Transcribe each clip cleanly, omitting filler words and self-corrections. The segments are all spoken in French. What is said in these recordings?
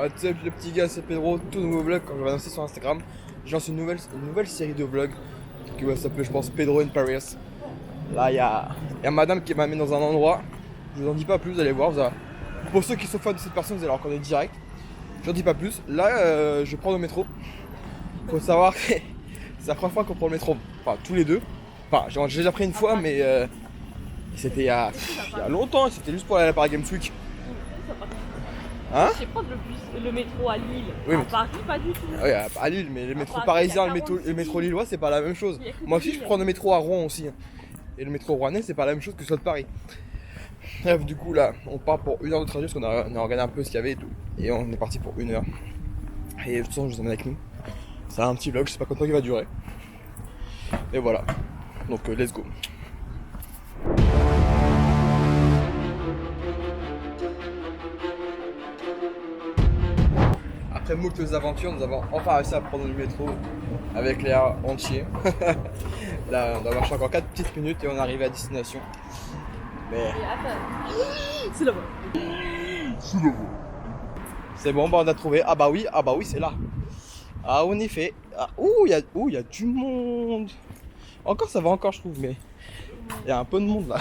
What's up le petit gars, c'est Pedro, tout nouveau vlog quand je vais annoncer sur Instagram. Je lance une nouvelle série de vlogs qui va s'appeler je pense Pedro in Paris. Là il y a madame qui m'a mis dans un endroit, je vous en dis pas plus, vous allez voir, pour ceux qui sont fans de cette personne vous allez la reconnaître direct. Je n'en dis pas plus, là je prends le métro. Faut savoir que c'est la première fois qu'on prend le métro, enfin tous les deux. Enfin j'ai déjà pris une fois mais c'était il y a longtemps, c'était juste pour aller à la Paris Games Week. Hein? Je sais prendre le métro à Lille. Oui, à Paris, pas du tout. Oui, à Lille, mais le métro Paris, parisien, il y a le métro lillois, c'est pas la même chose. Moi aussi, je prends le métro à Rouen aussi. Et le métro rouennais, c'est pas la même chose que celui de Paris. Bref, du coup, là, on part pour 1 heure de trajet parce qu'on a regardé un peu ce qu'il y avait et tout. Et on est parti pour 1 heure. Et de toute façon, je vous emmène avec nous. C'est un petit vlog, je sais pas combien il va durer. Et voilà. Donc, let's go. Après moultes aventures, nous avons enfin réussi à prendre le métro avec l'air entier. Là, on doit marcher encore 4 petites minutes et on arrive à destination. Mais C'est là-bas. c'est bon, bah on a trouvé. Ah bah oui, c'est là. Ah en effet. Ah, il y a du monde. Encore ça va encore je trouve, mais il y a un peu de monde là.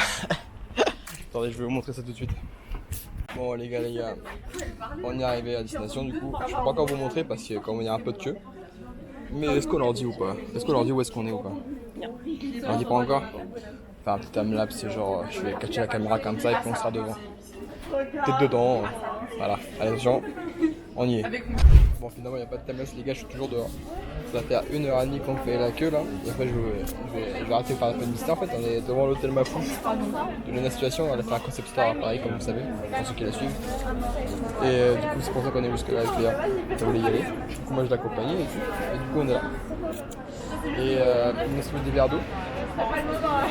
Attendez, je vais vous montrer ça tout de suite. Bon les gars, on est arrivé à destination du coup. Je peux pas encore vous montrer parce que comme il y a un peu de queue. Mais est-ce qu'on leur dit ou pas? Est-ce qu'on leur dit où est-ce qu'on est ou pas? On leur dit pas encore? Enfin un petit timelapse, c'est genre je vais cacher la caméra comme ça et puis on sera devant. Peut-être dedans, voilà. Allez les gens, on y est. Bon finalement il n'y a pas de timelapse les gars, je suis toujours dehors. Ça va faire 1h30 qu'on fait la queue là. Et après je vais arrêter de faire un peu de mystère en fait. On est devant l'hôtel Mafou de Lena Situation. On a fait un concept store à Paris comme vous le savez, pour ceux qui la suivent. Et du coup c'est pour ça qu'on est jusque là avec Léa. On voulait y aller. Du coup moi je l'accompagnais et tout. Et du coup on est là. Et il nous reste des verres d'eau.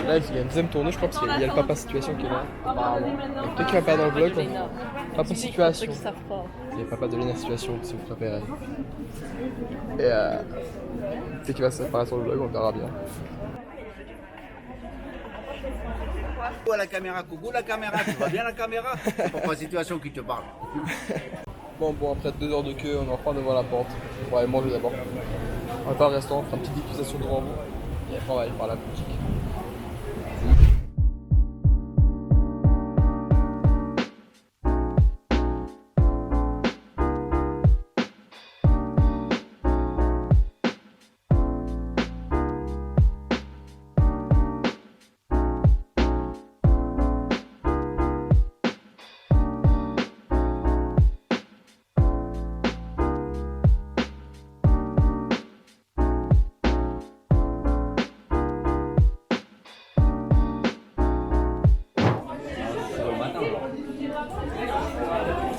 Là il y a une deuxième tournée je crois parce qu'il y a le papa situation qui est là. Apparemment. Peut-être qu'il va pas dans le vlog. Papa situation. C'est papa de Lena Situation si vous préférez. Et peut-être qu'il va s'apparaître sur le vlog, on verra bien. Coucou à la caméra, coucou la caméra, tu vois bien la caméra? C'est pour la situation qui te parle. Bon, après 2 heures de queue, on est enfin devant la porte. On va aller manger d'abord. On va faire le restaurant, faire une petite dégustation devant vous. Et après on va aller par la boutique.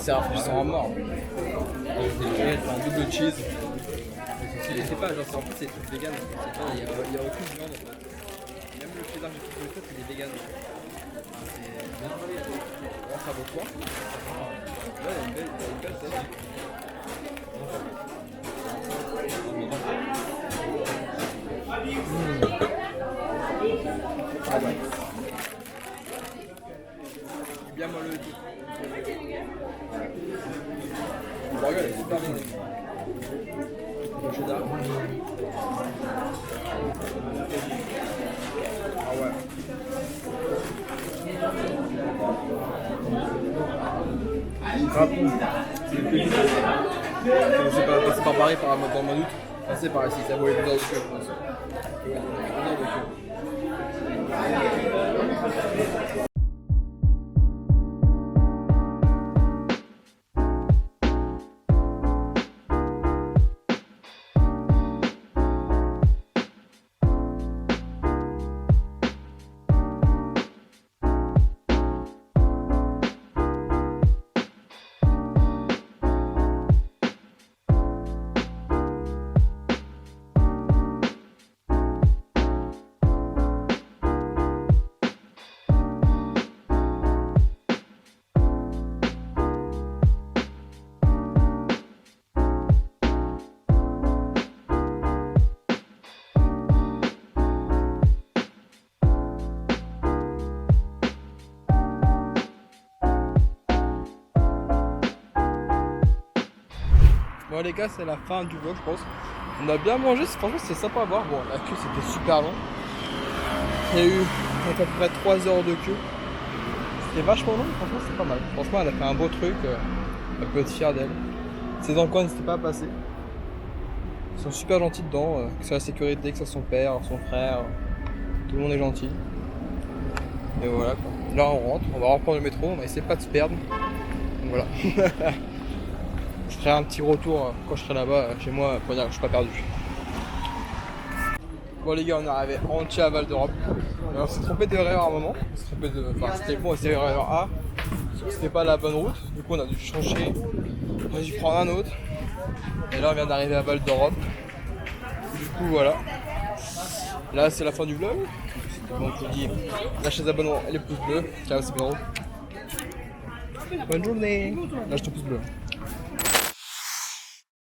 C'est rafraîchissant à mort. Un double cheese. Je sais pas, genre en plus c'est des trucs vegan. Il y a aucune viande. Même le cheddar que j'ai fait, c'est des vegan. C'est bien. Ça vaut quoi? Là, il y a une belle tête. Ah ouais. Bien moelleux et tout. Le burger est super bon. Le cheddar. Ah ouais. Grave bon. C'est une pépite. C'est pas passer par Paris par dans mon doute. Passer par ici, ça vaut les 2 heures de queue je pense. 2 heures de queue. Bon les gars, c'est la fin du vlog, je pense. On a bien mangé, franchement c'est sympa à voir. Bon, la queue c'était super long. Il y a eu à peu près 3 heures de queue. C'était vachement long, franchement c'est pas mal. Franchement elle a fait un beau truc, elle peut être fière d'elle. C'est dans le coin, n'hésitez pas à passer. Ils sont super gentils dedans, que ce soit la sécurité, que ce soit son père, son frère, tout le monde est gentil. Et voilà quoi. Là on rentre, on va reprendre le métro, on va essayer pas de se perdre. Donc voilà. Je ferai un petit retour quand je serai là-bas chez moi pour dire que je suis pas perdu. Bon les gars, on est arrivé entier à Val d'Europe. On s'est trompé d'erreur à un moment. On s'est trompé de... Enfin c'était bon, c'était erreur A. C'était pas la bonne route. Du coup on a dû changer. On a dû prendre un autre. Et là on vient d'arriver à Val d'Europe. Du coup voilà. Là c'est la fin du vlog. Donc je vous dis, lâchez les abonnements et les pouces bleus. Ciao, c'est Béro. Bonne journée. Lâche ton pouce bleu.